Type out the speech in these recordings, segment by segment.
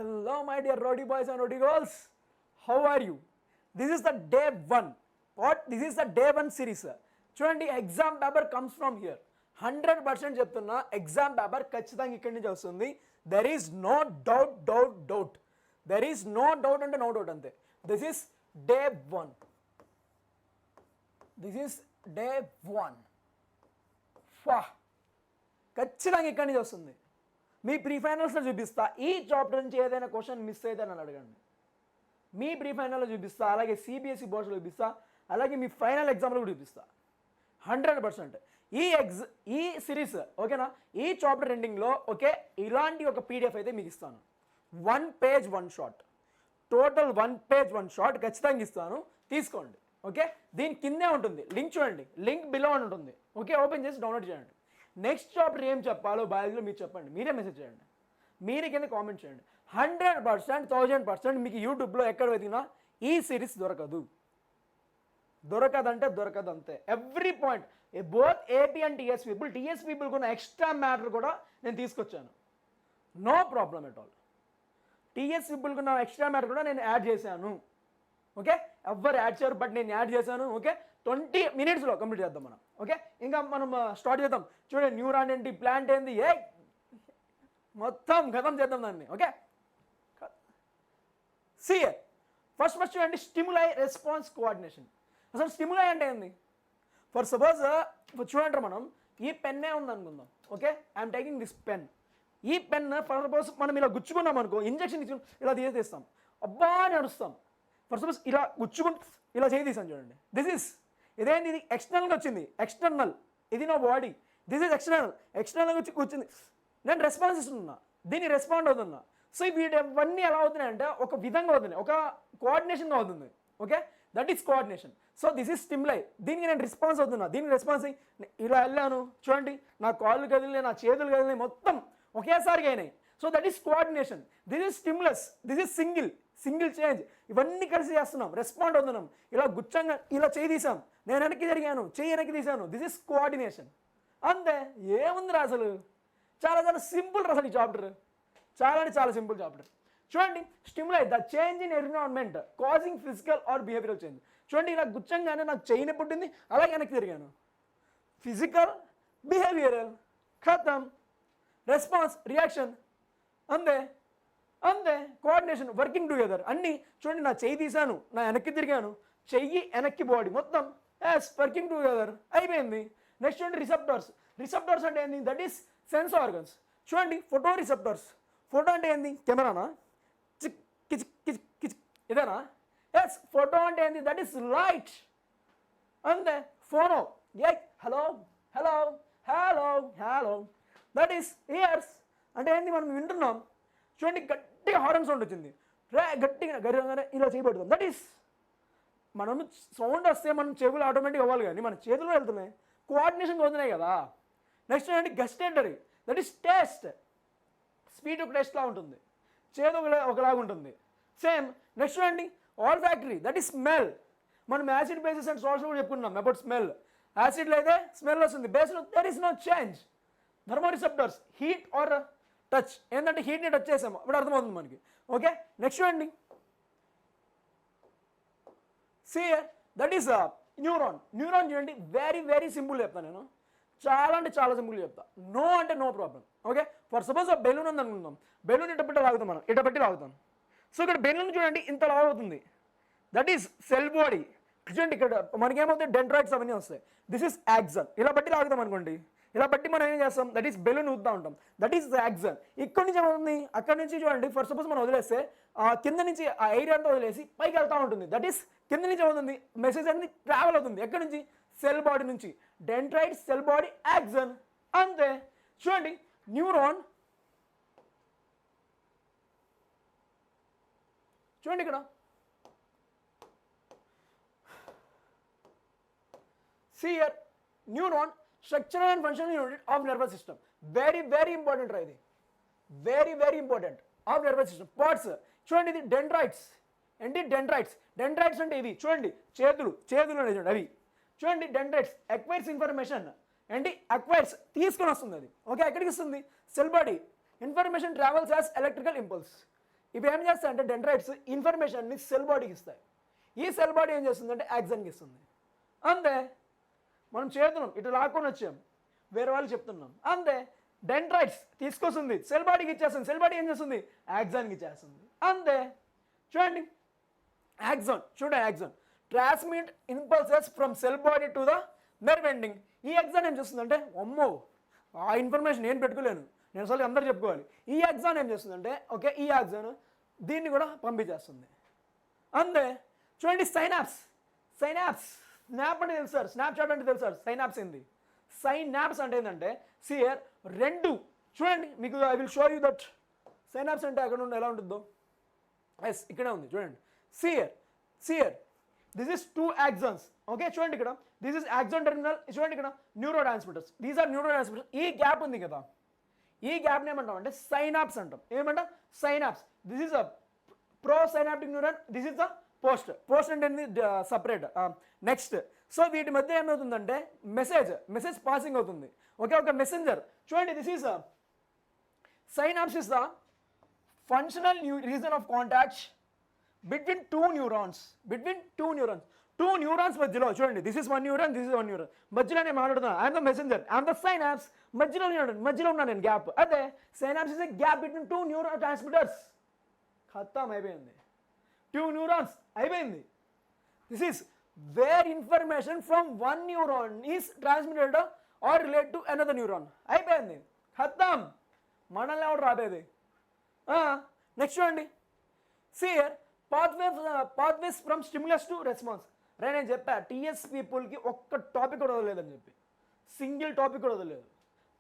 Hello, my dear Rowdy boys and Rowdy girls. How are you? This is the day one. What? This is the day one series. చూడండి exam paper comes from here 100% చెప్తున్నా exam paper ఖచ్చితంగా ఇక్కడి నుంచి వస్తుంది. There is no doubt. There is no doubt అంటే no doubt అంతే. This is day one. ఖచ్చితంగా ఇక్కడి నుంచి వస్తుంది. మీ ప్రీ ఫైనల్స్లో చూపిస్తా. ఈ చాప్టర్ నుంచి ఏదైనా క్వశ్చన్ మిస్ అయితే నన్ను అడగండి. మీ ప్రీ ఫైనల్లో చూపిస్తా, అలాగే సిబిఎస్ఈ బోర్డ్స్లో చూపిస్తా, అలాగే మీ ఫైనల్ ఎగ్జామ్లో కూడా చూపిస్తా 100%. ఈ సిరీస్ ఓకేనా, ఈ చాప్టర్ ఎండింగ్లో ఓకే ఇలాంటి ఒక పీడిఎఫ్ అయితే మీకు ఇస్తాను. 1 page 1 shot, total 1 page 1 shot ఖచ్చితంగా ఇస్తాను, తీసుకోండి. ఓకే, దీని కిందే ఉంటుంది లింక్, చూడండి లింక్ బిలో అని ఉంటుంది. ఓకే, ఓపెన్ చేసి డౌన్లోడ్ చేయండి. నెక్స్ట్ చాప్టర్ ఏం చెప్పాలో బయాలజీలో మీరు చెప్పండి, మీరే మెసేజ్ చేయండి, మీరే కింద కామెంట్ చేయండి. 100% 1000% మీకు యూట్యూబ్లో ఎక్కడ వెతికినా ఈ సిరీస్ దొరకదు అంతే. Every point both AP and TS people కొన్న ఎక్స్ట్రా మ్యాటర్ కూడా నేను తీసుకొచ్చాను. No problem at all. TS people కొన్న ఎక్స్ట్రా మ్యాటర్ కూడా నేను యాడ్ చేశాను. ఓకే, ఎవ్వరు యాడ్ చేయరు, బట్ నేను యాడ్ చేశాను. ఓకే, 20 minutesలో కంప్లీట్ చేద్దాం మనం. ఓకే, ఇంకా మనం స్టార్ట్ చేద్దాం. చూడండి న్యూరాన్ ఏంటి, ప్లాంట్ ఏంది, మొత్తం గతం చేద్దాం దాన్ని. ఓకే, సిఏ ఫస్ట్ చూడండి, స్టిములై రెస్పాన్స్ కోఆర్డినేషన్. అసలు స్టిములై అంటే ఏంది? ఫర్ సపోజ్ చూడండి, మనం ఈ పెన్నే ఉంది అనుకుందాం. Okay, I'm taking this pen. ఈ పెన్ ఫర్ సపోజ్ మనం ఇలా గుచ్చుకున్నాం అనుకో, ఇంజెక్షన్ ఇచ్చి ఇలా తీస్తాం, అబ్బా అని అడుస్తాం. ఫర్ సపోజ్ ఇలా గుచ్చుకుంటూ ఇలా తీసాను చూడండి. ఇదేంటి, ఇది ఎక్స్టర్నల్గా వచ్చింది, ఎక్స్టర్నల్, ఇది నా బాడీ. దిస్ ఈజ్ ఎక్స్టర్నల్గా వచ్చి కూర్చుంది, నేను రెస్పాన్స్ ఇస్తున్నా, దీన్ని రెస్పాండ్ అవుతున్నా. సో వీటవన్నీ ఎలా అవుతున్నాయంటే ఒక విధంగా అవుతున్నాయి, ఒక కోఆర్డినేషన్గా అవుతుంది. Okay, that is coordination. So this is stimuli, దీనికి నేను రెస్పాన్స్ అవుతున్నా, దీనికి రెస్పాన్స్ ఇలా వెళ్ళాను చూడండి, నా కాళ్ళు కదిలినాయి, నా చేతులు కదిలినాయి, మొత్తం ఒకేసారిగా అయినాయి. So that is coordination. This is stimulus, this is single change. ఇవన్నీ కలిసి చేస్తున్నాం, రెస్పాండ్ అవుతున్నాం. ఇలా గుచ్చంగా ఇలా చేయి తీసాం, నేను వెనక్కి జరిగాను, చెయ్యి వెనక్కి తీసాను, దిస్ ఈజ్ కోఆర్డినేషన్. అంతే, ఏముందిరా అసలు, చాలా సింపుల్ రా అసలు ఈ చాప్టర్, చాలా సింపుల్ చాప్టర్. చూడండి, stimuli the change in environment causing physical are behavioural change. చూడండి, ఇలా గుచ్చంగానే నాకు చెయ్యి పుట్టింది, అలాగే వెనక్కి తిరిగాను, ఫిజికల్ బిహేవియరల్ ఖతం, రెస్పాన్స్ రియాక్షన్, అంతే. కోఆర్డినేషన్, వర్కింగ్ టుగెదర్ అన్నీ. చూడండి, నా చెయ్యి తీసాను, నా వెనక్కి తిరిగాను, చెయ్యి వెనక్కి బాడీ మొత్తం వర్కింగ్ టుగెదర్ అయిపోయింది. నెక్స్ట్ చూడండి, రిసెప్టార్స్ అంటే ఏంది? That is sense organs. చూడండి, ఫోటో రిసెప్టార్స్. ఫోటో అంటే ఏంది? కెమెరానా? ఇదేనా? ఎస్, ఫోటో అంటే ఏంది? That is light. అంతే. ఫోనో, హలో, దట్ ఈస్ ఇయర్స్. అంటే ఏంది? మనం వింటున్నాం. చూడండి, గట్టిగా హార్న్ సౌండ్ వచ్చింది, గట్టిగా గర్వంగానే ఇలా చేయబడుతుంది. దట్ ఈస్, మనం సౌండ్ వస్తే మనం చెవులు ఆటోమేటిక్ అవ్వాలి, కానీ మన చేతుల్లో వెళ్తున్నాయి, కోఆర్డినేషన్ అవుతున్నాయి కదా. నెక్స్ట్ చూడండి, gustatory, that is taste. Sweet ఒక టేస్ట్లా ఉంటుంది, చేదు ఒకలాగా ఉంటుంది, సేమ్. నెక్స్ట్ చూడండి, olfactory, that is smell. మనం యాసిడ్ బేసిస్ అండ్ సాల్ట్స్ కూడా చెప్పుకున్నాం అబౌట్ స్మెల్. యాసిడ్లో అయితే స్మెల్ వస్తుంది, బేస్లో there is no change. Thermoreceptors, heat or touch, ఏంటంటే హీట్ని టచ్ చేసాము, ఇప్పుడు అర్థమవుతుంది మనకి. ఓకే, నెక్స్ట్ చూడండి, సియర్, దట్ ఈస్ న్యూరాన్. చూడండి, వెరీ సింపుల్ చెప్తాను నేను, చాలా సింపుల్ చెప్తా. నో అంటే no problem. Okay, for suppose balloon ఉంది అనుకుందాం, బెలూన్ ఇట లాగుతాం మనం, ఇట లాగుతాం. సో ఇక్కడ బెలూన్ చూడండి ఇంత లాగుతుంది, దట్ ఈస్ సెల్ బాడీ. చూడండి, ఇక్కడ మనకేమవుతాయి, డెండ్రాయిడ్స్ అవన్నీ వస్తాయి, దిస్ ఈస్ యాక్సన్. ఇలా బట్టి లాగుతాం అనుకోండి, ఇలా బట్టి మనం ఏం చేస్తాం, దట్ ఈస్ బెలూన్ ఊదుతూ ఉంటాం, దట్ ఈస్ యాక్సన్. ఇక్కడ నుంచి ఏమవుతుంది, అక్కడ నుంచి చూడండి, ఫర్ సపోజ్ మనం వదిలేస్తే కింద నుంచి ఆ ఎయిర్ అంతా వదిలేసి పైకి వెళ్తూ ఉంటుంది, దట్ ఈస్ కింద నుంచి ఏమవుతుంది, మెసేజ్ అనేది ట్రావెల్ అవుతుంది. ఎక్కడి నుంచి? సెల్ బాడీ నుంచి. డెండ్రైట్, సెల్ బాడీ, యాక్సన్, అంతే. చూడండి, న్యూరాన్, చూడండి ఇక్కడ see here, neuron structural and functional unit of nervous system. Very important రా ఇది, very important of nervous system. Parts చూడండి, ఇది డెండ్రైట్స్. ఏంటి డెండ్రైట్స్ అంటే ఇవి చూడండి, చేతులు అనేది చూడండి అవి. చూడండి, డెండ్రైట్స్ అక్వైర్స్ ఇన్ఫర్మేషన్. ఏంటి? అక్వైర్స్, తీసుకొని వస్తుంది అది. ఓకే, ఎక్కడికి వస్తుంది? Cell body. Information travels as electrical impulse. ఇవి ఏం చేస్తాయంటే డెండ్రైట్స్ ఇన్ఫర్మేషన్ని సెల్ బాడీకి ఇస్తాయి. ఈ సెల్ బాడీ ఏం చేస్తుందంటే యాక్సన్కి ఇస్తుంది. అంతే, మనం చేస్తున్నాం ఇటు లాక్కొని వచ్చాం, వేరే వాళ్ళు చెప్తున్నాం, అంతే. డెండ్రైట్స్ తీసుకొస్తుంది, సెల్ బాడీకి ఇచ్చేస్తుంది, సెల్ బాడీ ఏం చేస్తుంది యాక్సాన్కి ఇచ్చేస్తుంది, అంతే. చూడండి యాక్సాన్, చూడండి axon transmit impulses from cell body to the nerve ending. ఈ యాక్సాన్ ఏం చేస్తుందంటే, అమ్మో ఆ ఇన్ఫర్మేషన్ నేను పెట్టుకోలేను, నేను అసలు అందరూ చెప్పుకోవాలి. ఈ యాక్సాన్ ఏం చేస్తుందంటే ఓకే, ఈ యాక్సాన్ దీన్ని కూడా పంపించేస్తుంది, అంతే. చూడండి సైనాప్స్, సైనాప్స్ స్నాప్ అంటే తెలుసు సార్, స్నాప్చాట్ అంటే తెలుసు సార్, సైనాప్స్ ఏంది, సైనాప్స్ అంటే ఏంటంటే సియర్ రెండు. చూడండి మీకు I will show you that synapse అంటే అక్కడ ఉండి ఎలా ఉంటుందో. ఎస్ ఇక్కడే ఉంది చూడండి, see here see here this is 2 axons. Okay చూడండి ఇక్కడ దిస్ ఇస్ యాక్సాన్ టెర్మినల్, చూడండి ఇక్కడ neurotransmitters, these are neurotransmitters. ఈ గ్యాప్ ఉంది కదా, ఈ గ్యాప్ని ఏమంటాం అంటే సైనాప్స్ అంటాం. ఏమంటాం synapse. This is a pro synaptic neuron, this is the post అంటే సపరేట్. నెక్స్ట్ సో వీటి మధ్య ఏమవుతుందంటే మెసేజ్ పాసింగ్ అవుతుంది. ఓకే ఒక మెసెంజర్. చూడండి this is synapse is the functional region of contact between two neurons, two neurons మధ్యలో. చూడండి this is 1 neuron, this is 1 neuron, మధ్యలో నేను మాట్లాడుతున్నా, I'm the messenger, I'm the synapse, మధ్యలో ఉన్నా నేను గ్యాప్. అదే synapse is a gap between 2 neurotransmitters. ఖతం అయిపోయింది, 2 న్యూరాన్స్ అయిపోయింది. This is where information from 1 neuron is transmitted or relate to another neuron. అయిపోయింది, ఖతం. మనల్ని ఎవరు రాబేది. నెక్స్ట్ చూడండి see here pathways from stimulus to response. రే నేను చెప్పా టీఎస్ పీపుల్కి ఒక్క టాపిక్ కూడా వదలలేదని చెప్పి, సింగిల్ టాపిక్ కూడా వదలలేదు.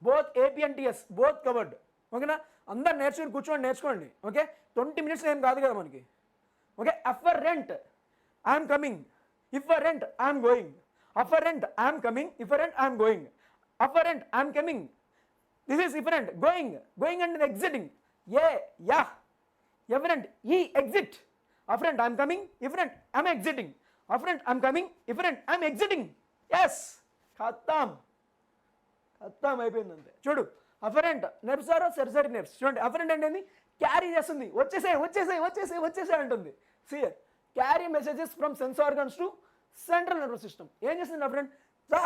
Both AP and TS both covered. ఓకేనా, అందరు నేర్చుకుని కూర్చోండి, నేర్చుకోండి. ఓకే 20 minutes ఏం కాదు కదా మనకి. Okay afferent I'm coming, efferent I'm going, afferent I'm coming, efferent I'm going, afferent I'm coming, this is efferent, going అంటే ఎగ్జిటింగ్, యా ఎఫరెంట్ ఈ exit, afferent I'm coming, efferent I'm exiting, afferent I'm coming, efferent I'm exiting. Yes ఖతం అయిపోయింది అంతే. చూడు afferent nerves are sensory nerves. చూడండి afferent అంటే ఏంది, carry చేస్తుంది, వచ్చేసే అంటుంది. See here carry messages from sense organs to central nervous system. ఏం చేస్తుంది అఫరెంట్, దా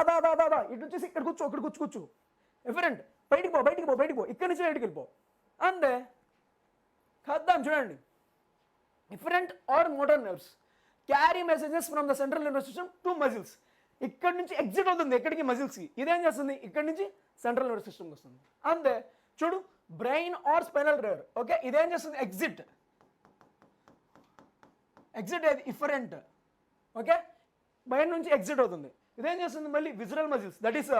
ఇటు వచ్చేసి ఇక్కడ కూర్చో. ఎఫరెంట్ బయటికి పో, ఇక్కడ నుంచి బయటికి వెళ్ళిపో, అంతే ఖతం. చూడండి efferent are motor nerves carry messages from the central nervous system to muscles. ఇక్కడ నుంచి ఎగ్జిట్ అవుతుంది ఎక్కడికి, మజిల్స్కి. ఇదేం చేస్తుంది, ఇక్కడ నుంచి సెంట్రల్ నర్వస్ సిస్టమ్కి వస్తుంది, అంతే. చూడు బ్రెయిన్ ఆర్ స్పైనల్ రేర్. ఓకే ఇదేం చేస్తుంది, ఎగ్జిట్ ఏది ఇఫరెంట్. ఓకే బ్రెయిన్ నుంచి ఎగ్జిట్ అవుతుంది. ఇదేం చేస్తుంది మళ్ళీ visual muscles, that is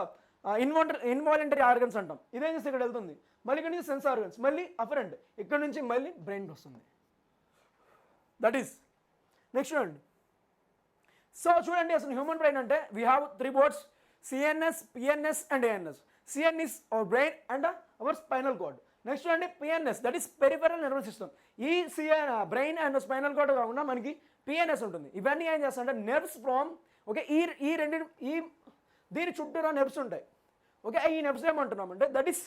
involuntary organs అంటాం. ఇదేం చేస్తే ఇక్కడ వెళ్తుంది, మళ్ళీ ఇక్కడ నుంచి సెన్స్ ఆర్గన్స్, మళ్ళీ అఫరెంట్, ఇక్కడ నుంచి మళ్ళీ బ్రెయిన్కి వస్తుంది. దట్ ఈస్ నెక్స్ట్ చూడండి. సో చూడండి అసలు హ్యూమన్ బ్రెయిన్ అంటే we have 3 boards, CNS, PNS and ANS. CN is our brain and our spinal cord. Next చూడండి PNS, that is peripheral nervous system. ఈ బ్రెయిన్ అండ్ స్పైనల్ కార్డ్ కాకుండా మనకి PNS ఉంటుంది. ఇవన్నీ ఏం చేస్తాయంటే నెర్వ్స్ ఫ్రమ్, ఓకే దీని చుట్టూరా నెర్వ్స్ ఉంటాయి. ఓకే ఈ నెర్వ్స్ ఏమంటున్నామంటే దట్ ఈస్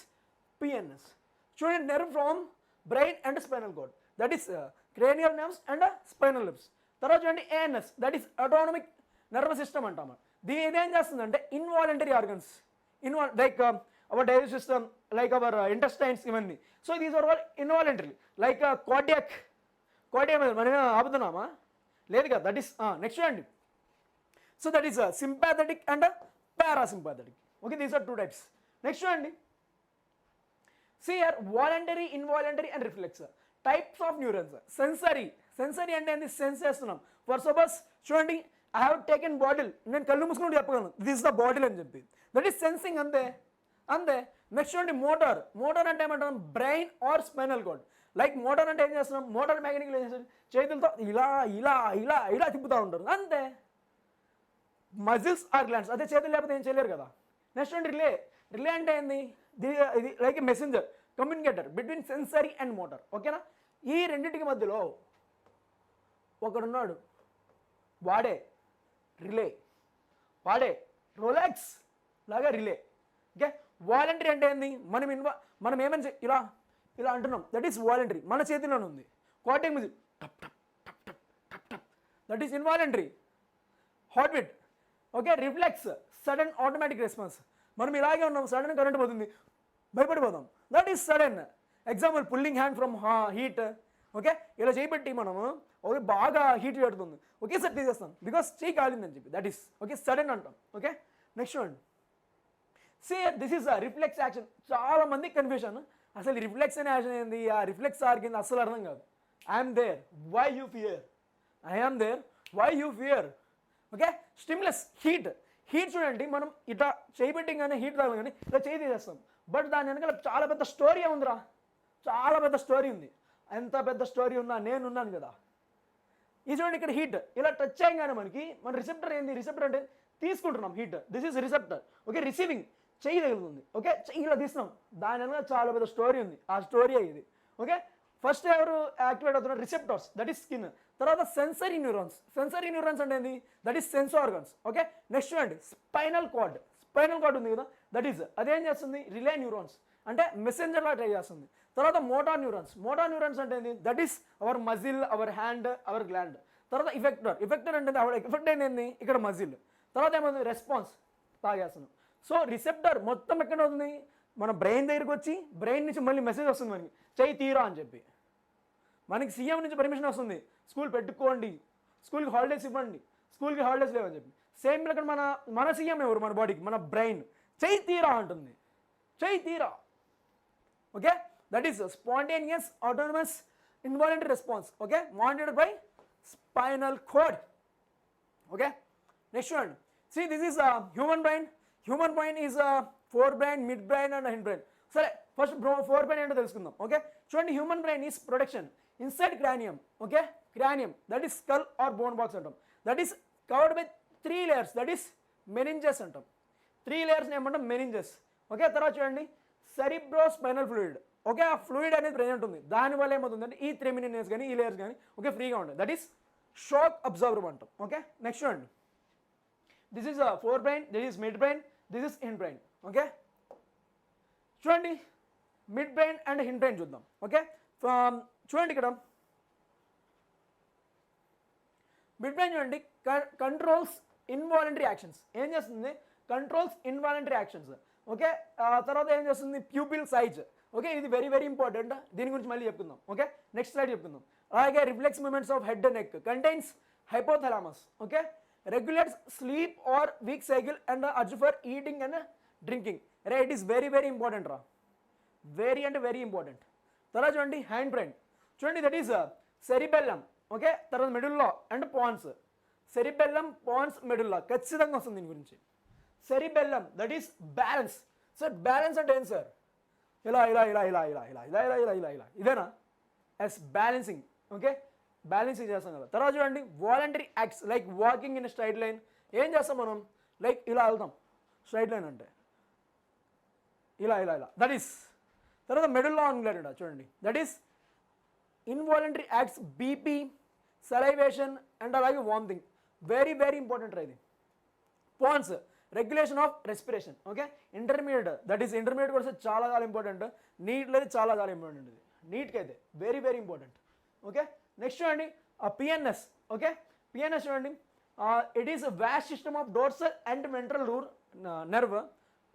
పిఎన్ఎస్. చూడండి nerve from brain and spinal cord, that is cranial nerves and spinal nerves. తర్వాత చూడండి ANS, that is autonomic nervous system అంటాము. దీని ఇదేం చేస్తుందంటే involuntary organs, like our digest system, like our intestines, ఇవన్నీ. So these are all involuntary. Like cardiac మనం ఆపుతున్నామా, లేదు కదా. దట్ ఈస్ నెక్స్ట్ చూడండి. So that is sympathetic and parasympathetic. Okay these are 2 types. Next చూడండి see here voluntary, involuntary and reflex types of neurons. Sensory అంటే ఏంది, sense చేస్తున్నాం. For suppose చూడండి ఐ హ్యావ్ టేకెన్ బాటిల్, నేను కళ్ళు మూసుకుంటూ చెప్పగలను దిస్ ఇస్ ద బాటిల్ అని చెప్పి, దట్ ఈస్ సెన్సింగ్, అంతే. నెక్స్ట్ చూడండి మోటార్ అంటే ఏమంటాం, brain or spinal cord. Like motor అంటే ఏం చేస్తున్నాం, మోటార్ మెకానికల్ ఏం చేస్తాం, చేతులతో ఇలా తిప్పుతూ ఉంటారు, అంతే. మజిల్స్ ఆర్ గ్లాండ్స్, అదే చేతులు లేకపోతే ఏం చేయలేరు కదా. నెక్స్ట్ చూడండి రిలే అంటే ఏంది, ఇది like messenger, communicator between sensory and motor. ఓకేనా, ఈ రెండింటికి మధ్యలో ఒకడున్నాడు, వాడే రోలెక్స్ లాగా రిలే. ఓకే వాలంటరీ అంటే ఏంది, మనం ఏమని ఇలా అంటున్నాం, దట్ ఈస్ వాలంటరీ, మన చేతిలోనే ఉంది. కార్డియాక్ మ్యూజిక్ టప్ టప్ టప్ టప్ టప్ టప్, that is involuntary. Heart beat, okay. Reflex, sudden automatic response. మనం ఇలాగే ఉన్నాం, సడన్ కరెంట్ పోతుంది, భయపడిపోతాం, that is sudden. Example pulling hand from heat, okay. ఇలా చేయబట్టి మనము ఓకే బాగా హీట్ పెడుతుంది, ఒకేసారి తీసేస్తాం బికాస్ చేయి కాలిందని చెప్పి, దట్ ఈస్ ఓకే సడన్ అంటాం. Okay, next one. This is reflex action. చాలా మందికి కన్ఫ్యూషన్, అసలు రిఫ్లెక్స్ అనే యాక్షన్ ఏంది, ఆ రిఫ్లెక్స్ ఆర్ కింద అస్సలు అర్థం కాదు. I'm there, why you fear, I'm there, why you fear. Okay, stimulus, heat. Heat చూడండి, మనం ఇట్లా చేయబెట్టింగానే హీట్ తగలగానే ఇలా చేయి తీసేస్తాం, బట్ దాని వెనకాల చాలా పెద్ద స్టోరీ ఉందిరా, చాలా పెద్ద స్టోరీ ఉంది. ఎంత పెద్ద స్టోరీ ఉన్నా నేనున్నాను కదా. ఈ చూడండి ఇక్కడ హీట్ ఇలా టచ్ చేయగానే మనకి మన రిసెప్టర్ ఏంది, రిసెప్టర్ అంటే తీసుకుంటున్నాం heat, this is receptor. Okay, receiving, చెయ్యి తగులుతుంది. ఓకే, చెయ్యిలో తీస్తున్నాం, దాని వెనక చాలా పెద్ద స్టోరీ ఉంది, ఆ స్టోరీ ఇది. ఓకే, ఫస్ట్ ఎవరు యాక్టివేట్ అవుతున్నారు, రిసెప్టర్స్, దట్ ఈస్ స్కిన్. తర్వాత సెన్సరీ న్యూరాన్స్. సెన్సరీ న్యూరాన్స్ అంటే ఏంది, that is sense organs. Okay, next చూడండి స్పైనల్ కార్డ్. స్పైనల్ కార్డ్ ఉంది కదా, దట్ ఈస్ అదేం చేస్తుంది, రిలే న్యూరాన్స్ అంటే మెసెంజర్లా ట్రై చేస్తుంది. తర్వాత మోటార్ న్యూరాన్స్. మోటార్ న్యూరాన్స్ అంటే ఏంది, that is our muscle, our hand, our gland. తర్వాత ఇఫెక్టర్. ఇఫెక్టర్ అంటే అవర్ ఎఫెక్ట్ ఏంది, ఇక్కడ మజిల్. తర్వాత ఏమవుతుంది, రెస్పాన్స్, తాగేస్తున్నాం. సో రిసెప్టర్ మొత్తం ఎక్కడ అవుతుంది, మన బ్రెయిన్ దగ్గరికి వచ్చి బ్రెయిన్ నుంచి మళ్ళీ మెసేజ్ వస్తుంది మనకి, చెయ్యి తీరా అని చెప్పి. మనకి సీఎం నుంచి పర్మిషన్ వస్తుంది, స్కూల్ పెట్టుకోండి, స్కూల్కి హాలిడేస్ ఇవ్వండి, స్కూల్కి హాలిడేస్ లేవని చెప్పి. సేమ్ ఇక్కడ మన సీఎం ఎవరు, మన బాడీకి మన బ్రెయిన్, చెయ్యి తీరా అంటుంది, చెయ్యి తీరా. Okay, that is spontaneous autonomous involuntary response. Okay, monitored by spinal cord. Okay, next one. See, this is human brain. Human brain is fore brain, mid brain and hind brain. సరే, first forebrain ఏంటో తెలుసుకుందాం. Okay, చూడండి, human brain is protection inside cranium. Okay, cranium that is skull or bone box అంటాం, that is covered by 3 layers, that is meninges అంటాం. 3 layers ఏమంటాం, meninges. Okay, తర్వాత చూడండి cerebrospinal fluid. Okay, ఆ fluid అనేది present ఉంది, దానివల్ల ఏమవుతుందంటే ఈ 3 మెనింజెస్ కానీ ఈ లేయర్స్ కానీ ఓకే ఫ్రీగా ఉంటాయి, దట్ ఈస్ షాక్ అబ్జర్వర్ అంటాం. ఓకే, నెక్స్ట్ చూడండి, this is fore brain, this is mid brain, this is hind brain. Okay, చూడండి mid brain and hind brain చూద్దాం. ఓకే, చూడండి ఇక్కడ మిడ్ బ్రెయిన్ చూడండి, కంట్రోల్స్ ఇన్వాలంటరీ యాక్షన్స్. ఏం చేస్తుంది, కంట్రోల్స్ ఇన్వాలంటరీ యాక్షన్స్. ఓకే, తర్వాత ఏం చేస్తుంది, ప్యూపిల్ సైజ్. ఓకే, ఇది వెరీ వెరీ ఇంపార్టెంట్, దీని గురించి మళ్ళీ చెప్పుకుందాం. ఓకే, నెక్స్ట్ స్లైడ్ చెప్పుకుందాం. అలాగే reflex movements of head and neck, contains hypothalamus. Okay, regulates sleep or weak cycle and urge for eating and drinking. Right, it is very very important ra, very and very important. తర్వాత చూడండి hand brain. చూడండి that is cerebellum. Okay, తర్వాత medulla and pons. Cerebellum, pons, medulla ఖచ్చితంగా వస్తుంది దీని గురించి. Cerebellum that is balance. Sir balance అంటే ఏంటి సార్, ఇలా ఇలా ఇలా ఇలా ఇలా ఇలా ఇలా ఇలా ఇలా ఇలా ఇలా ఇదేనా, ఎస్ బ్యాలెన్సింగ్. ఓకే, బ్యాలెన్సింగ్ చేస్తాం కదా. తర్వాత చూడండి voluntary acts like walking in straight line. ఏం చేస్తాం మనం, లైక్ ఇలా వెళ్తాం, స్ట్రైట్ లైన్ అంటే ఇలా ఇలా ఇలా, దట్ ఈస్. తర్వాత మెడుల్లా ఆబ్లింగేటా చూడండి, that is involuntary acts, BP, salivation and అలాగే వామిటింగ్. వెరీ వెరీ ఇంపార్టెంట్ రా ఇది. Pons, regulation of respiration. Okay, intermediate, that is intermediate కూడా చాలా చాలా ఇంపార్టెంట్, నీట్లో అయితే చాలా చాలా ఇంపార్టెంట్ ఇది, నీట్కి అయితే very very important. Okay, next చూడండి పిఎన్ఎస్. ఓకే, పిఎన్ఎస్ చూడండి, it is vast system of dorsal and ventral nerve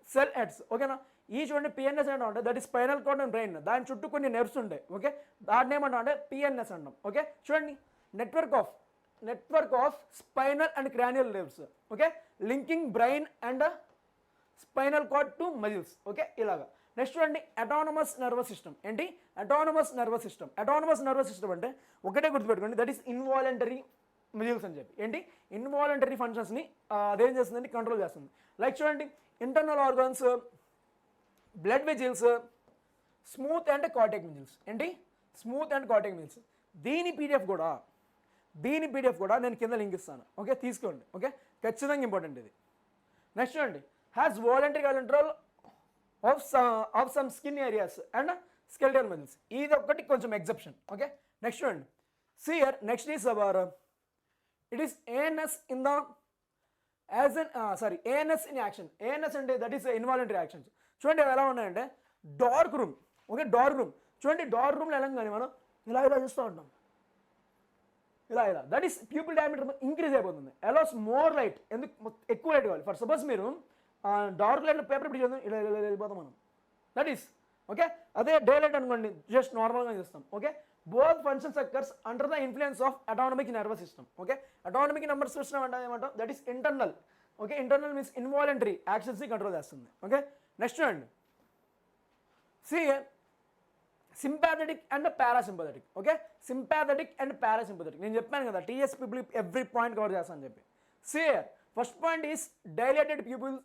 cell heads. ఓకేనా, ఈ చూడండి పిఎన్ఎస్ అంటే ఉంటుంది, that is spinal cord and brain, దాని చుట్టూ కొన్ని నెర్వ్స్ ఉంటాయి. ఓకే, దాన్ని ఏమంటాం అంటే పిఎన్ఎస్ అంటాం. ఓకే, చూడండి network of spinal and cranial nerves. Okay, linking brain and spinal card to muscles. Okay, ఇలాగా. నెక్స్ట్ చూడండి అటానమస్ నర్వస్ సిస్టమ్. ఏంటి, autonomous nervous system. Autonomous nervous system అంటే ఒకటే గుర్తుపెట్టుకోండి, దట్ ఈస్ ఇన్వాలంటరీ మజిల్స్ అని చెప్పి. ఏంటి, ఇన్వాలంటరీ ఫంక్షన్స్ని అదేం చేస్తుందండి, కంట్రోల్ చేస్తుంది. లైక్ చూడండి internal organs, blood vessels, smooth and cardiac muscles. ఏంటి, స్మూత్ అండ్ కార్టిక్ మజిల్స్. దీని పీడిఎఫ్ కూడా నేను కింద లింక్ ఇస్తాను. ఓకే, తీసుకోండి. ఓకే, ఖచ్చితంగా ఇంపార్టెంట్ ఇది. నెక్స్ట్ చూడండి has voluntary control of some skin areas and skeletal muscles. ఇది ఒకటి కొంచెం ఎగ్జెప్షన్. ఓకే, నెక్స్ట్ చూడండి సియర్. Next is our it is ANS in the as an ANS in action. ANS అంటే దట్ ఈస్ ఇన్వాలంటరీ యాక్షన్స్. చూడండి ఎలా ఉన్నాయంటే dark room. Okay, dark room చూడండి, డార్క్ రూమ్లో వెళ్ళంగానే మనం ఇలా ఇలా చూస్తూ ఉంటాం, ఇలా ఇలా that is pupil diameter increase అయిపోతుంది. అలౌస్ మోర్ లైట్, ఎందుకు ఎక్కువ లైట్ కావాలి. ఫర్ సపోజ్ మీరు డార్క్ లైట్లో పేపర్ ఇప్పుడు చదువు ఇలా ఇలా వెళ్ళిపోతాం మనం, దట్ ఈస్ ఓకే. అదే డే లైట్ అనుకోండి జస్ట్ నార్మల్గా చేస్తాం. Okay, both functions occurs under the influence of autonomic nervous system. Okay, autonomic nervous system అంటే ఏమంటాం, that is internal. Okay, internal means involuntary యాక్షన్స్ని కంట్రోల్ చేస్తుంది. ఓకే, నెక్స్ట్ చూడండి, సి sympathetic and parasympathetic. Okay, sympathetic and parasympathetic నేను చెప్పాను కదా TS people every point cover చేస్తాను అని చెప్పి. సియర్ first point is dilated pupil.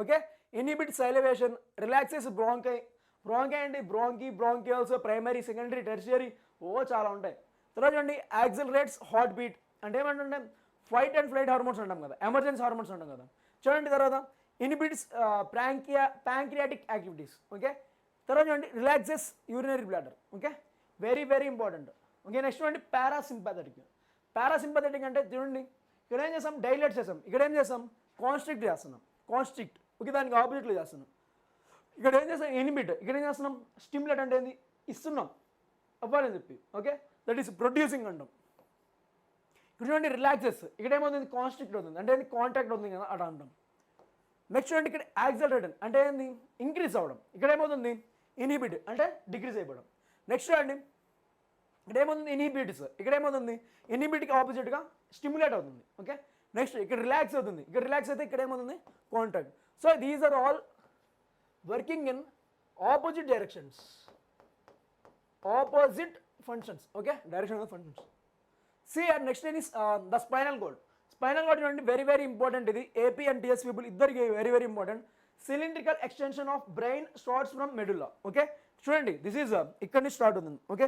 Okay, inhibit salivation, relaxes bronchi. Bronchi అంటే బ్రాంకియల్స్, ప్రైమరీ, సెకండరీ, టెర్షియరీ, చాలా ఉంటాయి. తర్వాత చూడండి యాక్సిలరేట్స్ హార్ట్ బీట్, అంటే ఏమంటే ఫైట్ అండ్ ఫ్లైట్ హార్మోన్స్ అంటాం కదా, ఎమర్జెన్సీ హార్మోన్స్ అంటాం కదా. చూడండి తర్వాత ఇన్హిబిట్స్ ప్యాంక్రియాటిక్ యాక్టివిటీస్. ఓకే, తర్వాత చూడండి relaxes urinary bladder. Okay, very very important. Okay, next చూడండి పారాసింపథెటిక్. పారాసింపథెటిక్ అంటే చూడండి ఇక్కడ ఏం చేస్తాం, డైలేట్ చేస్తాం, ఇక్కడ ఏం చేస్తాం కాన్స్ట్రిక్ట్ చేస్తున్నాం, కాన్స్ట్రిక్ట్. ఓకే, దానికి ఆపోజిట్లో చేస్తున్నాం. ఇక్కడ ఏం చేస్తాం ఇన్హిబిట్, ఇక్కడ ఏం చేస్తున్నాం స్టిమ్యులేట్ అంటే ఏంది ఇస్తున్నాం అవ్వాలని చెప్పి. ఓకే, దట్ ఈస్ ప్రొడ్యూసింగ్ అంటాం. ఇక్కడ చూడండి రిలాక్సెస్, ఇక్కడ ఏమవుతుంది కాన్స్ట్రిక్ట్ అవుతుంది, అంటే ఏంది కాంటాక్ట్ అవుతుంది కదా అలా అంటాం. నెక్స్ట్ చూడండి ఇక్కడ యాక్సిలరేటెడ్ అంటే ఏంది ఇంక్రీజ్ అవ్వడం, ఇక్కడ ఏమవుతుంది ఇన్హిబిట్ అంటే డిక్రీజ్ అయిపోవడం. నెక్స్ట్ చూడండి ఇక్కడ ఏమవుతుంది ఇన్హిబిట్స్, ఇక్కడ ఏమవుతుంది ఇన్హిబిట్కి ఆపోజిట్గా స్టిమ్యులేట్ అవుతుంది. ఓకే, నెక్స్ట్ ఇక్కడ రిలాక్స్ అవుతుంది, ఇక్కడ రిలాక్స్ అయితే ఇక్కడ ఏమవుతుంది contact. So these are all working in opposite directions, opposite functions. Okay, direction of functions. See and next is the spinal cord. Spinal cord చూడండి వెరీ వెరీ ఇంపార్టెంట్. ఇది AP and TS people ఇద్దరికి very very important. Cylindrical extension of brain starts from medulla. Okay, చూడండి this is ఇక్కడ నుంచి start అవుతుంది. Okay,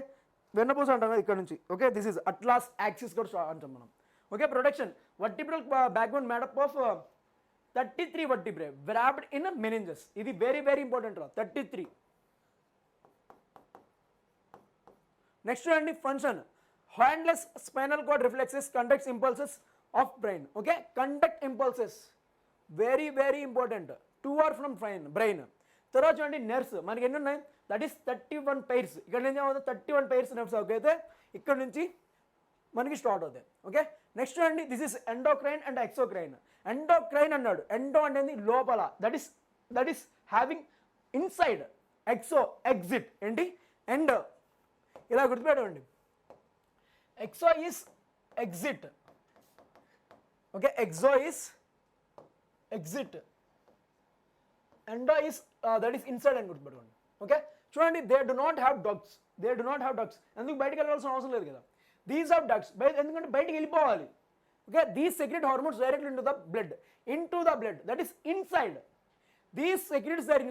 వెన్నపూస అంటాం కదా ఇక్కడ నుంచి. Okay, this is atlas axis కూడా స్టార్ట్ అంటాం మనం. Okay, protection vertebral backbone made up of 33 vertebrae wrapped in meninges. ఇది వెరీ వెరీ ఇంపార్టెంట్ రా 33. నెక్స్ట్ చూడండి function handles spinal cord reflexes conducts impulses of brain. Okay, conduct impulses very very important to or from brain. తర్వాత చూడండి nerves మనకి ఎన్ని ఉన్నాయి, that is 31 pairs. ఇక్కడ నుంచి ఏమవుతుంది 31 pairs నర్వ్స్ అయితే ఇక్కడ నుంచి మనకి స్టార్ట్ అవుతాయి. ఓకే, నెక్స్ట్ చూడండి this is endocrine and exocrine. Endocrine అన్నాడు, ఎండో అనేది లోపల, that is having inside, exo exit ఏంటి ఎండ్. ఇలా గుర్తుపెట్టండి, exo is exit. Okay, exo is exit, endo is that is inside అని గుర్తుపెట్టుకోండి. ఓకే, చూడండి they do not have ducts, ఎందుకు బయటకు వెళ్ళాల్సిన అవసరం లేదు కదా. దీస్ ఆర్ డక్ట్స్, ఎందుకంటే బయటికి వెళ్ళిపోవాలి. Okay, these secrete hormones directly into the blood, that is inside. These secrets their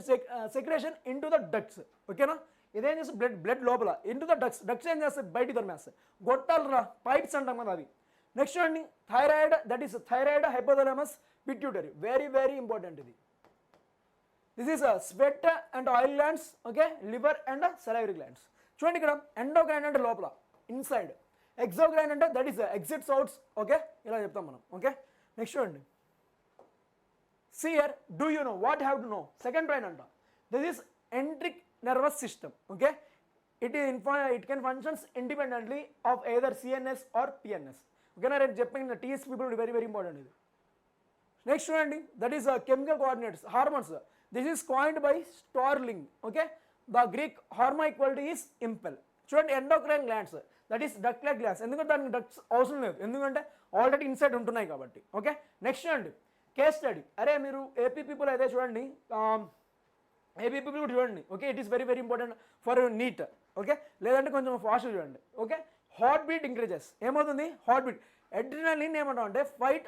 secretion into the ducts. ఓకేనా, ఇదేం చేస్తే బ్లడ్ లోపల ఇంటూ ద డక్ట్స్ ఏం చేస్తాయి బయటికి తరిమేస్తాయి, గొట్టాలు రా పైప్స్ అంటాం కదా అవి. నెక్స్ట్ చూడండి thyroid, that is thyroid hypothalamus pituitary, very very important ఇది. This is sweat and oil glands. Okay, liver and salivary glands. చూడండి ఇక్కడ ఎండోక్రైన్ అంటే లోపల ఇన్సైడ్, ఎక్సోక్రైన్ అంటే that is exits outs. Okay, ఇలా చెప్తాం మనం. ఓకే, నెక్స్ట్ చూడండి సియర్ do you know what have to know. Second brain అంట, this is enteric nervous system. Okay, it can functions independently of either CNS or PNS. ఓకేనా, నేను చెప్పిన TS people very very important ఇది. Next చూడండి that is chemical coordinates hormones. This is coined by Starling. Okay, the Greek hormo equality is impel. చూడండి endocrine glands, that is duct like glands, ఎందుకంటే దానికి ducts అవసరం లేదు, ఎందుకంటే already inside ఉంటున్నాయి కాబట్టి. ఓకే, నెక్స్ట్ చూడండి కేస్ స్టడీ. అరే మీరు ఏపీ పీపుల్ అయితే చూడండి, ఏపీ పీపుల్ కూడా చూడండి. Okay, it is very very important for NEET. Okay, లేదంటే కొంచెం ఫాస్ట్ చూడండి. ఓకే, హార్ట్ బీట్ ఇంక్రీజెస్, ఏమవుతుంది హార్ట్ బీట్. అడ్రినలిన్ ఏమంటాం అంటే ఫైట్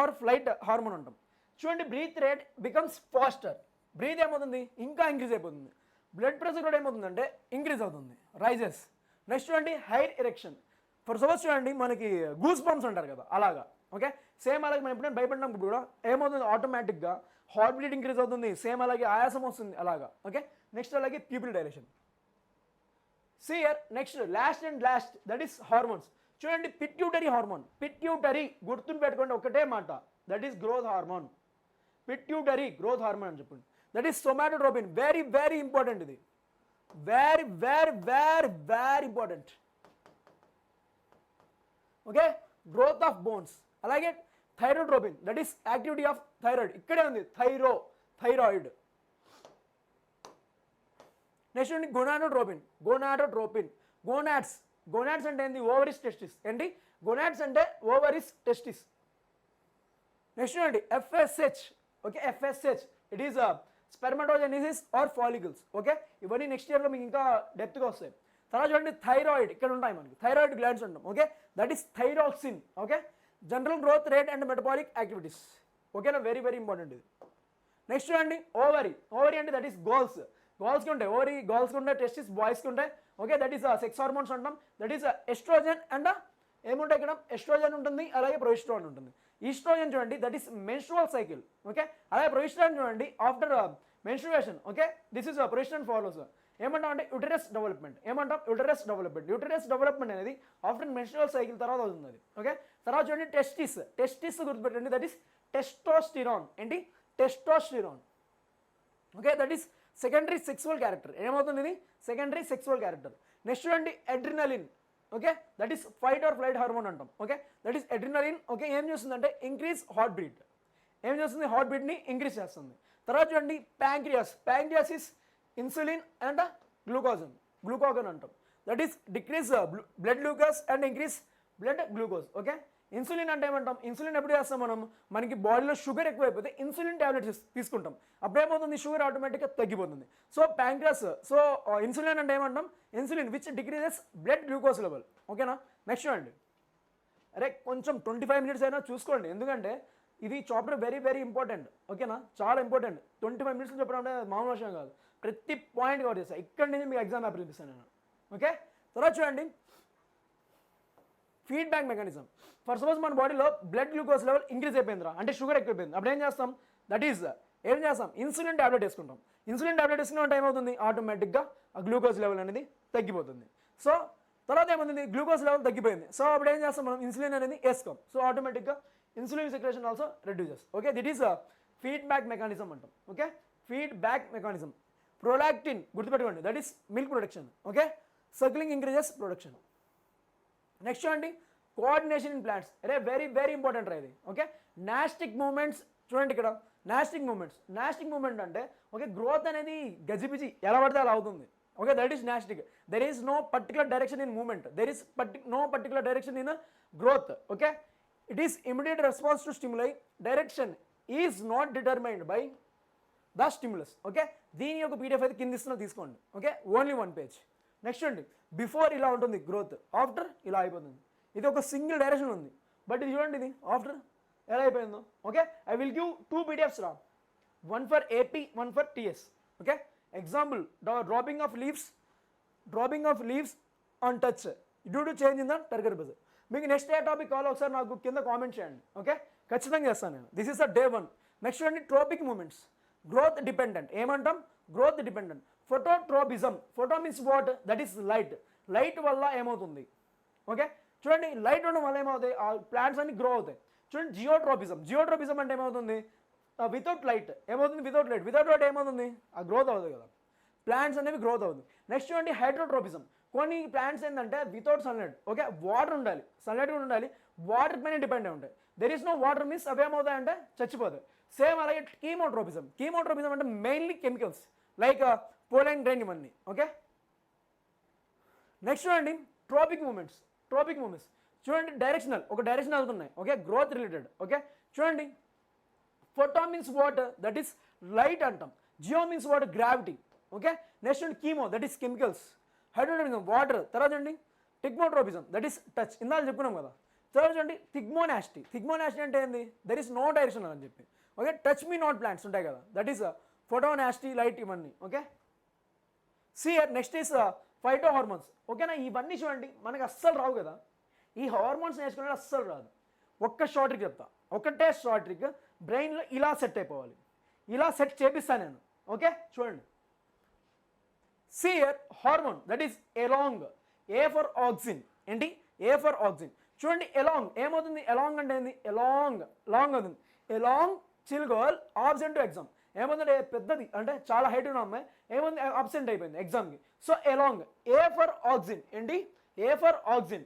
ఆర్ ఫ్లైట్ హార్మోన్ అంటాం. చూడండి breath rate becomes faster, breath ఏమవుతుంది ఇంకా ఇంక్రీజ్ అయిపోతుంది. బ్లడ్ ప్రెషర్ కూడా ఏమవుతుందంటే ఇంక్రీజ్ అవుతుంది, రైజెస్. నెక్స్ట్ చూడండి హైర్ ఎరెక్షన్. ఫర్ సపోజ్ చూడండి మనకి గూస్ బంప్స్ అంటారు కదా అలాగా. ఓకే, సేమ్ అలాగే మనం ఎప్పుడైనా భయపడినప్పుడు కూడా ఏమవుతుంది ఆటోమేటిక్గా హార్ట్ బీట్ ఇంక్రీజ్ అవుతుంది, సేమ్ అలాగే ఆయాసం వస్తుంది అలాగా. ఓకే, నెక్స్ట్ అలాగే ప్యూపిల్ డైలేషన్. సియర్ next last that is hormones. చూడండి పిట్యూటరీ హార్మోన్, పిట్యూటరీ గుర్తుని పెట్టుకోండి ఒకటే మాట, that is growth hormone. Pituitary growth hormone అని చెప్పండి. That is somatotropin, very very important ఇది, very very very very important. Okay, growth of bones. అలాగే thyrotropin, that is activity of thyroid, ఇక్కడే ఉంది థైరాయిడ్. నెక్స్ట్ ఉంది గొనాడోట్రోపిన్, గోనాడ్స్ అంటే ఏంటి? ఓవరిస్ testis. ఏంటి గొనాడ్స్ అంటే? Ovaries testis. నెక్స్ట్ అండి FSH. Okay, FSH it is spermatogenesis or follicles. Okay, ఇవన్నీ నెక్స్ట్ ఇయర్లో మీకు ఇంకా డెప్త్గా వస్తాయి. తర్వాత చూడండి థైరాయిడ్, ఇక్కడ ఉంటాయి మనకి థైరాయిడ్ గ్లాండ్స్ అంటాం. Okay, that is thyroxine. Okay, general growth rate and metabolic activities. ఓకేనా, వెరీ వెరీ ఇంపార్టెంట్ ఇది. నెక్స్ట్ చూడండి ఓవరీ అంటే దట్ ఈస్ గర్ల్స్కి ఉంటాయి ఓవరీ, గర్ల్స్కి ఉంటాయి. టెస్టిస్ బాయ్స్కి ఉంటాయి. Okay, that is sex hormones అంటాం. దట్ ఈస్ ఎస్ట్రోజన్ అండ్ ఏముంటాయి ఇక్కడ? ఎస్ట్రోజన్ ఉంటుంది, అలాగే ప్రొజెస్టెరాన్ ఉంటుంది. ఈస్ట్రోజన్ చూడండి that is menstrual cycle. Okay, అలాగే ప్రొజెస్టెరాన్ చూడండి after menstruation. Okay, this is progesterone follows. ఏమంటాం అంటే యుటెరస్ డెవలప్మెంట్. యుటెరస్ డెవలప్మెంట్ అనేది ఆఫ్టర్ మెన్స్ట్రువల్ సైకిల్ తర్వాత అవుతుంది అది. ఓకే, తర్వాత చూడండి టెస్టిస్ గుర్తుపెట్టండి, దట్ ఈస్ టెస్టోస్టిరాన్. ఏంటి? Testosterone. Okay, that is secondary sexual character. ఏమవుతుంది ఇది? Secondary sexual character. నెక్స్ట్ చూడండి adrenaline. Okay, that is fight or flight hormone అంటాం. Okay, that is adrenaline. Okay, ఏం చేస్తుందంటే ఇంక్రీజ్ హార్ట్ బీట్. ఏం చేస్తుంది? హార్ట్ బీట్ని ఇంక్రీజ్ చేస్తుంది. తర్వాత చూడండి ప్యాంక్రియాస్ ఇస్ ఇన్సులిన్ అండ్ గ్లూకాగన్ అంటాం. That is decrease blood glucose and increase blood glucose. Okay, insulin అంటే ఏమంటాం? ఇన్సులిన్ ఎప్పుడు చేస్తాం మనం? మనకి బాడీలో షుగర్ ఎక్కువైపోతే ఇన్సులిన్ టాబ్లెట్స్ తీసుకుంటాం. అప్పుడేమవుతుంది? షుగర్ ఆటోమేటిక్గా తగ్గిపోతుంది. సో ప్యాంక్రియాస్, సో ఇన్సులిన్ అంటే ఏమంటాం? Insulin which decreases blood glucose level. ఓకేనా, నెక్స్ట్ అండి. అరే కొంచెం 25 minutes అయినా చూసుకోండి, ఎందుకంటే ఇది చాప్టర్ వెరీ వెరీ ఇంపార్టెంట్. ఓకేనా, చాలా ఇంపార్టెంట్. 25 minutes చెప్పడం అంటే మామూలు విషయం కాదు. ప్రతి పాయింట్ కవర్ చేస్తాను. ఇక్కడ నుంచి మీకు ఎగ్జామ్ పేపర్ ఇప్పిస్తాను నేను. ఓకే, తర్వాత చూడండి ఫీడ్బ్యాక్ మెకానిజం. ఫర్ సపోజ్ మన బాడీలో బ్లడ్ గ్లూకోజ్ లెవెల్ ఇంక్రీజ్ అయిపోయిందిరా, అంటే షుగర్ ఎక్కువైపోయింది. అప్పుడు ఏం చేస్తాం? దట్ ఈస్ ఏం చేస్తాం? ఇన్సులిన్ టాబ్లెట్ వేసుకుంటాం. ఇన్సులిన్ టాబ్లెట్ వేసుకున్న టైం అవుతుంది, ఆటోమేటిక్గా ఆ గ్లూకోజ్ లెవెల్ అనేది తగ్గిపోతుంది. సో తర్వాత ఏమవుతుంది? గ్లూకోజ్ లెవెల్ తగ్గిపోయింది. సో అప్పుడు ఏం చేస్తాం? మనం ఇన్సులిన్ అనేది వేసుకోం. సో ఆటోమేటిక్గా insulin secretion also reduces. Okay, that is feedback mechanism అంటాం. Okay, feedback mechanism. ప్రొలాక్టిన్ గుర్తుపెట్టుకోండి, that is milk production. Okay, suckling increases production. Next చూడండి కోఆర్డినేషన్ ఇన్ ప్లాంట్స్. అరే వెరీ వెరీ ఇంపార్టెంట్ రా ఇది. ఓకే, నాస్టిక్ మూమెంట్స్ చూడండి ఇక్కడ. Nastic movement అంటే okay, growth అనేది గజిబిజి ఎలా పడితే అలా అవుతుంది. Okay, that is nastic. There is no particular direction in movement, there is no particular direction in growth. Okay, it is immediate response to stimuli. Direction is not determined by the stimulus. Okay, దీని యొక్క PDF అయితే కింద ఇస్తున్నా తీసుకోండి. Okay, only 1 page. Next అండి before ఇలా ఉంటుంది growth, after ఇలా అయిపోతుంది. ఇది ఒక సింగిల్ డైరెక్షన్ ఉంది, బట్ ఇది చూడండి ఇది ఆఫ్టర్ ఎలా అయిపోయిందో. Okay, I will give 2 PDFs రా, 1 for AP, 1 for TS. Okay, example dropping of leaves on touch due to change in the turgor buzzer. మీకు నెక్స్ట్ ఏ టాపిక్ కావాలో ఒకసారి నాకు కింద కామెంట్ చేయండి. ఓకే, ఖచ్చితంగా చేస్తాను నేను. This is the day 1. Next చూడండి ట్రోపిక్ మూమెంట్స్. Growth dependent. ఏమంటాం? Growth dependent. Phototropism. Photo means what? That is light వల్ల ఏమవుతుంది? ఓకే, చూడండి లైట్ ఉండడం వల్ల ఏమవుతాయి? ఆ ప్లాంట్స్ అన్ని గ్రో అవుతాయి. చూడండి జియోట్రోపిజం అంటే ఏమవుతుంది? వితౌట్ లైట్ ఏమవుతుంది? వితౌట్ లైట్ ఏమవుతుంది? ఆ గ్రోత్ అవుతుంది కదా, ప్లాంట్స్ అనేవి గ్రోత్ అవుతుంది. నెక్స్ట్ చూడండి హైడ్రోట్రోపిజం. కొన్ని ప్లాంట్స్ ఏంటంటే వితౌట్ సన్లైట్. ఓకే, వాటర్ ఉండాలి, సన్లైట్ కూడా ఉండాలి, వాటర్ పైన డిపెండ్ అయి ఉంటాయి. There is no water means అవి ఏమవుతాయంటే చచ్చిపోతాయి. సేమ్ అలాగే కీమోట్రోపిజం అంటే mainly chemicals like pollen grain ఇవన్నీ. ఓకే, నెక్స్ట్ చూడండి ట్రోపిక్ మూమెంట్స్. చూడండి ఒక డైరెక్షన్ అవుతున్నాయి. Okay, growth related. ఓకే, చూడండి photo means what? That is light అంటాం. Geo means what? Gravity. Okay, next చూడండి chemo, that is chemicals. Hydrotropism water. తర్వాత చూడండి టిగ్మోట్రోపిజం, దట్ ఈస్ టచ్. ఇందాక చెప్పుకున్నాం కదా. తర్వాత చూడండి థిగ్మోనాస్టీ అంటే ఏంది? దర్ ఈస్ నో డైరెక్షన్ అని చెప్పి. Okay, touch me not plants ఉంటాయి కదా, దట్ ఈస్ ఫోటోనాస్టీ, లైట్ ఇవన్నీ. ఓకే, సియర్ నెక్స్ట్ ఈస్ ఫైటో హార్మోన్స్. ఓకేనా, ఇవన్నీ చూడండి మనకు అస్సలు రావు కదా, ఈ హార్మోన్స్ నేర్చుకునే అస్సలు రాదు. ఒక్క షార్ట్ ట్రిక్ చెప్తా, ఒకటే షార్ట్ ట్రిక్. బ్రెయిన్లో ఇలా సెట్ అయిపోవాలి, ఇలా సెట్ చేపిస్తాను నేను. ఓకే, చూడండి సియర్ hormone that is elong. A for auxin. ఏంటి? A for auxin. చూడండి ఎలాంగ్ ఏమవుతుంది? ఎలాంగ్ అంటే ఏంది? లాంగ్ అవుతుంది. Elong chill girl absent to exam. ఏమవుతుందంటే పెద్దది అంటే చాలా హైట్ ఉన్న అమ్మాయి ఏముంది? అబ్సెంట్ అయిపోయింది ఎగ్జామ్కి. So elong. A for auxin. ఏంటి? A for auxin.